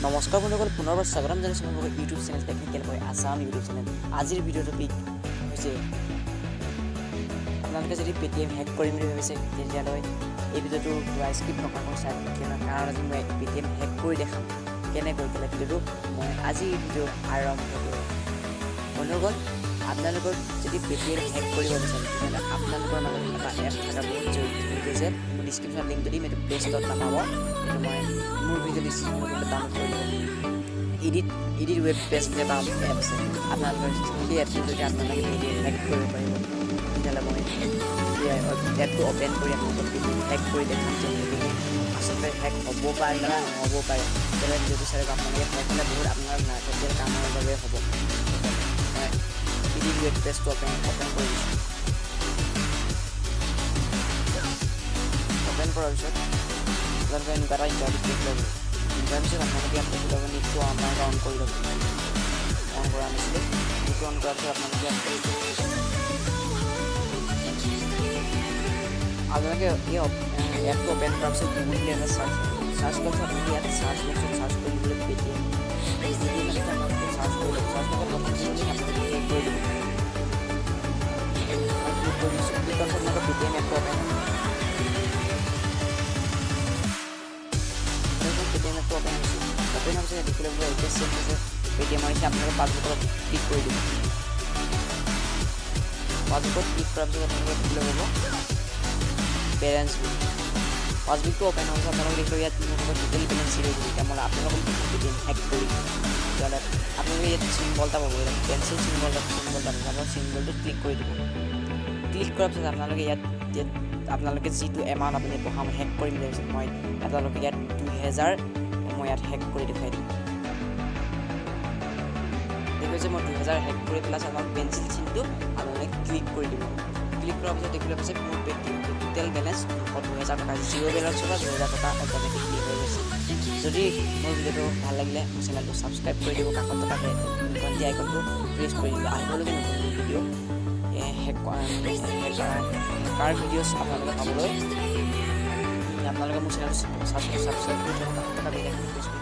নমস্কাৰ বন্ধুসকল, পুনৰবাৰ স্বাগতম জনাইছোঁ মোৰ ইউটিউব চেনেল টেকনিকেল বয় আছাম ইউটিউব চেনেল। আজিৰ ভিডিঅ' টপিক হৈছে আপোনালোকে যদি পেটিএম হেক কৰিম বুলি ভাবিছে তেতিয়ালৈ এই ভিডিঅ'টো পুৰা স্কিপ নকৰাকৈ চাই কাৰণ আজি মই পেটিএম হেক কৰি দেখাম কেনেকৈ পেলাই ভিডিঅ'টো মই আজি ভিডিঅ' আৰম্ভ কৰোঁ। বন্ধুসকল, আপোনালোকৰ যদি পেটিএম হেক কৰিব বিচাৰে তেতিয়াহ'লে আপোনালোকৰ মাজত এটা এপ থকা বহুত জৰুৰী, কিন্তু যে মোৰ ডিছক্ৰিপশ্যন লিংকটো দিম, এইটো প্লে ষ্ট'ৰত নাপাব। এইটো মই মোৰ ভিডিঅ' ডিছক্ৰিপশ্যনত ডাউনলোড কৰি ল'ব। এডিট ৱেব পেজ বুলি এটা এপ আছে, আপোনালোকৰ সেই এপটো যদি আপোনালোকে পেটিএম হেক কৰিব পাৰিব তেতিয়াহ'লে মই এপটো অ'পেন কৰি আপোনালোকক পেটিএম হেক কৰি দেখাম যে পেটিএম আচলতে হেক হ'ব পাৰে বা নহ'ব পাৰে। তেতিয়াহ'লে ভিডিঅ'টো চাই আপোনালোকে হেক হ'লে বহুত আপোনাৰ লাগতিয়াল কামৰ বাবে হ'ব। এডিট ৱেব পেজটো অ'পেন কৰি দিছোঁ। অ'পেন কৰাৰ পিছত আপোনালোকে এনেকুৱা এটা ইণ্টাৰভিউ ক্লিক ল'ব। ইণ্টাৰভিউ আপোনালোকে ইয়াত দেখি ল'ব নেটটো আপোনালোকে অন কৰি ল'ব। অন কৰা নাছিলে, নেটটো অন কৰাৰ পিছত আপোনালোকে এই এপটো অ'পেন কৰাৰ পিছত গুগল বুলি এটা চাৰ্চ কৰাৰ পিছত আপোনালোকে ইয়াত চাৰ্চ বক্সত চাৰ্চ কৰি দিবলৈ পেটিএম আপোনালোকে চাৰ্চ কৰি ল'ব। চাৰ্চ কৰাৰ প্ৰথম আপোনালোকে ক্লিক কৰি দিব। ক্লিক কৰি দিছোঁ, ক্লিক কৰাৰ পিছত আপোনালোকৰ পেটিএম এপটো অ'পেন হ'ব। পেটিএম এপটো অ'পেন হৈছে। অ'পেন হোৱাৰ পিছত দেখি ল'ব এইচ চেঞ্জ হৈছে পেটিএমৰ হৈছে। আপোনালোকে পাছবুকত ক্লিক কৰি দিব। পাছবুকত ক্লিক কৰাৰ পিছত আপোনালোকে দেখি ল'ব বেলেঞ্চ বুলি। পাছবুকটো অ'পেন হোৱাৰ পিছত আপোনালোকে দেখি ল'ব ইয়াত মোৰ টোটেল বেলেঞ্চ জিৰ' দিব। এতিয়া মই আপোনালোকক পেটিএম হেক কৰি তেতিয়াহ'লে আপোনালোকে ইয়াত চিম্বল এটা পাব, পেঞ্চিল চিম্বল এটা পাব। চিম্বলটো ক্লিক কৰি দিব। ক্লিক কৰাৰ পিছত আপোনালোকে ইয়াত আপোনালোকে যিটো এমাউণ্ট আপুনি পঢ়াম হেক কৰিম বুলি ভাবিছে, মই আপোনালোকে ইয়াত 2000 মই ইয়াত হেক কৰি দেখুৱাই দিম। দেখুৱাইছে মই 2000 হেক কৰি পেলাই আপোনালোক পেঞ্চিল চিনটো আপোনালোকে ক্লিক কৰি দিব। ক্লিক কৰাৰ পিছত দেখিলে পাইছে মোৰ পেটিএম টোটেল বেলেঞ্চ 2000 টকা, জিৰ' বেলেঞ্চ থকা 2000 টকা অট'মেটিকলি হৈ গৈছে। যদি মোৰ ভিডিঅ'টো ভাল লাগিলে মোৰ চেনেলটো ছাবস্ক্ৰাইব কৰি দিব, কাষত থকা ঘণ্টি আইকনটো প্ৰেছ কৰি দিব। আহিবলগীয়া নতুন ভিডিঅ' হেকাৰ ভিডিঅ'ছ আপোনালোকে পাবলৈ আপোনালোকে মোৰ চেনেলটো ছাবস্ক্ৰাইব কৰি দিব, কাষত থকা বেল আইকনটো প্ৰেছ কৰি দিব।